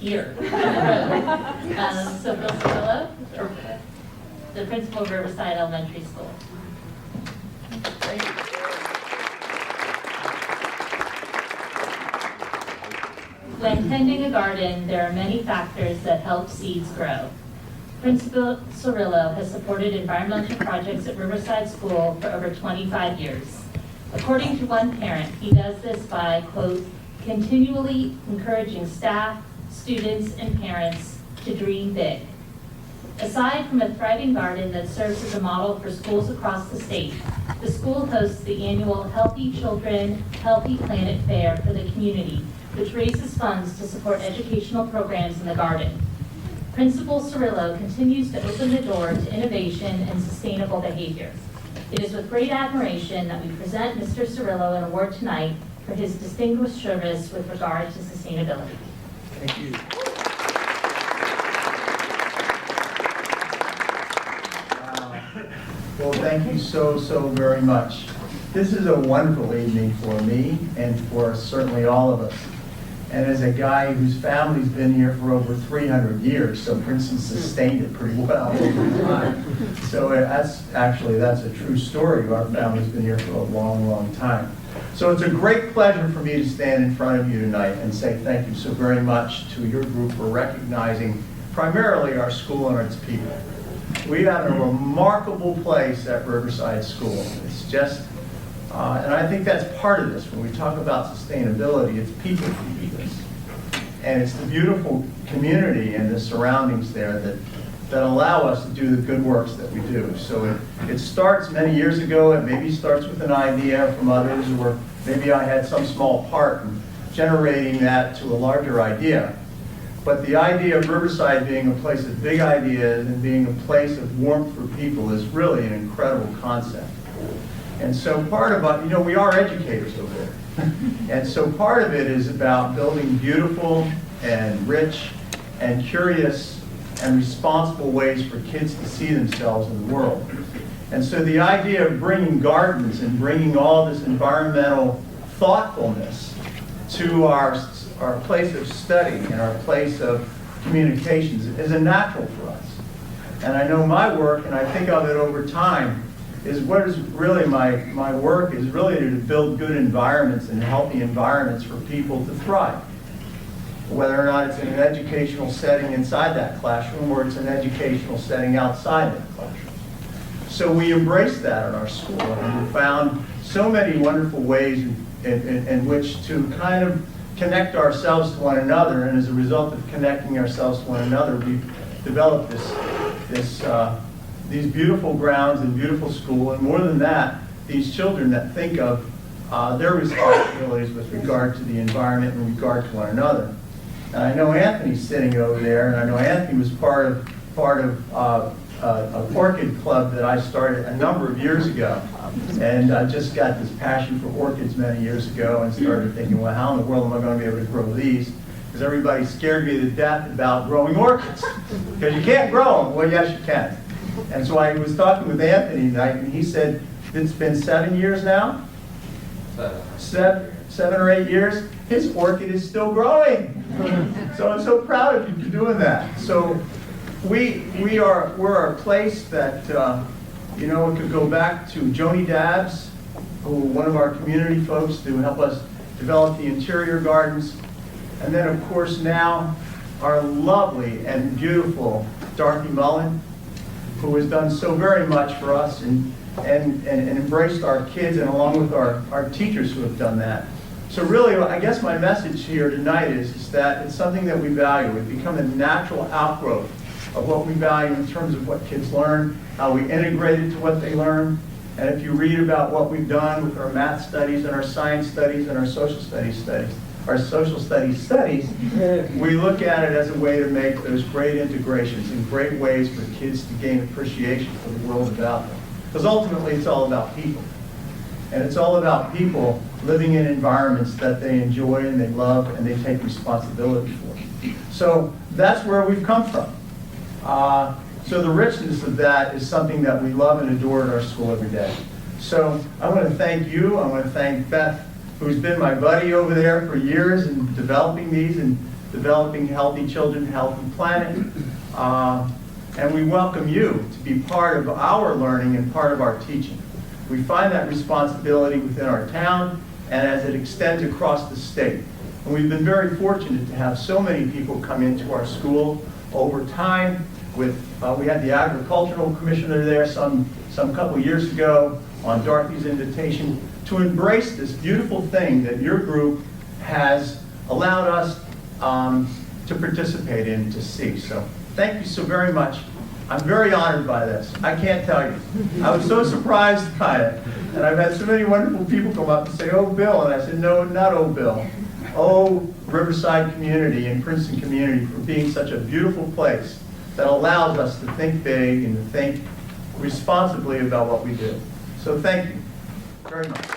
here. So Bill Cirullo, the principal of Riverside Elementary School. Thank you. When tending a garden, there are many factors that help seeds grow. Principal Cirullo has supported environmental projects at Riverside School for over 25 years. According to one parent, he does this by, quote, continually encouraging staff, students, and parents to dream big. Aside from a thriving garden that serves as a model for schools across the state, the school hosts the annual Healthy Children, Healthy Planet Fair for the community, which raises funds to support educational programs in the garden. Principal Cirullo continues to open the door to innovation and sustainable behavior. It is with great admiration that we present Mr. Cirullo an award tonight for his distinguished service with regard to sustainability. Thank you. Well, thank you so very much. This is a wonderful evening for me and for certainly all of us. And as a guy whose family's been here for over 300 years, so Princeton sustained it pretty well over time. So that's a true story. Our family's been here for a long time. So it's a great pleasure for me to stand in front of you tonight and say thank you so very much to your group for recognizing primarily our school and its people. We have a remarkable place at Riverside School. It's just, and I think that's part of this. When we talk about sustainability, it's people who do this. And it's the beautiful community and the surroundings there that allow us to do the good works that we do. So it starts many years ago. It maybe starts with an idea from others, or maybe I had some small part in generating that to a larger idea. But the idea of Riverside being a place of big ideas and being a place of warmth for people is really an incredible concept. And so part of, we are educators over there. And so part of it is about building beautiful and rich and curious and responsible ways for kids to see themselves in the world. And so the idea of bringing gardens and bringing all this environmental thoughtfulness to our place of study and our place of communications is a natural for us. And I know my work, and I think of it over time, is what is really my work is really to build good environments and healthy environments for people to thrive. Whether or not it's in an educational setting inside that classroom or it's an educational setting outside that classroom. So we embrace that in our school, and we found so many wonderful ways in which to kind of connect ourselves to one another, and as a result of connecting ourselves to one another, we've developed these beautiful grounds and beautiful school, and more than that, these children that think of their responsibilities with regard to the environment and regard to one another. And I know Anthony's sitting over there, and I know Anthony was part of an orchid club that I started a number of years ago. And I just got this passion for orchids many years ago and started thinking, well, how in the world am I going to be able to grow these? Because everybody scared me to death about growing orchids. Because you can't grow them. Well, yes, you can. And so I was talking with Anthony tonight, and he said, it's been 7 years now? 7 or 8 years? His orchid is still growing. So I'm so proud of you for doing that. So we're a place that, it could go back to Joni Dabbs, who one of our community folks to help us develop the interior gardens. And then, of course, now our lovely and beautiful Dorothy Mullen, who has done so very much for us and embraced our kids, and along with our teachers who have done that. So really, I guess my message here tonight is that it's something that we value. It's become a natural outgrowth of what we value in terms of what kids learn, how we integrate it to what they learn. And if you read about what we've done with our math studies and our science studies and our social studies, we look at it as a way to make those great integrations and great ways for kids to gain appreciation for the world about them. Because ultimately, it's all about people. And it's all about people living in environments that they enjoy and they love and they take responsibility for. So that's where we've come from. So the richness of that is something that we love and adore at our school every day. So I want to thank you. I want to thank Beth, who's been my buddy over there for years in developing these and developing healthy children, healthy planet. And we welcome you to be part of our learning and part of our teaching. We find that responsibility within our town and as it extends across the state. And we've been very fortunate to have so many people come into our school over time. We had the agricultural commissioner there some couple years ago on Dorothy's invitation to embrace this beautiful thing that your group has allowed us to participate in, to see. So thank you so very much. I'm very honored by this. I can't tell you. I was so surprised by it. And I've had so many wonderful people come up and say, "Oh, Bill." And I said, "No, not oh, Bill. Oh, Riverside community and Princeton community for being such a beautiful place that allows us to think big and to think responsibly about what we do." So thank you very much.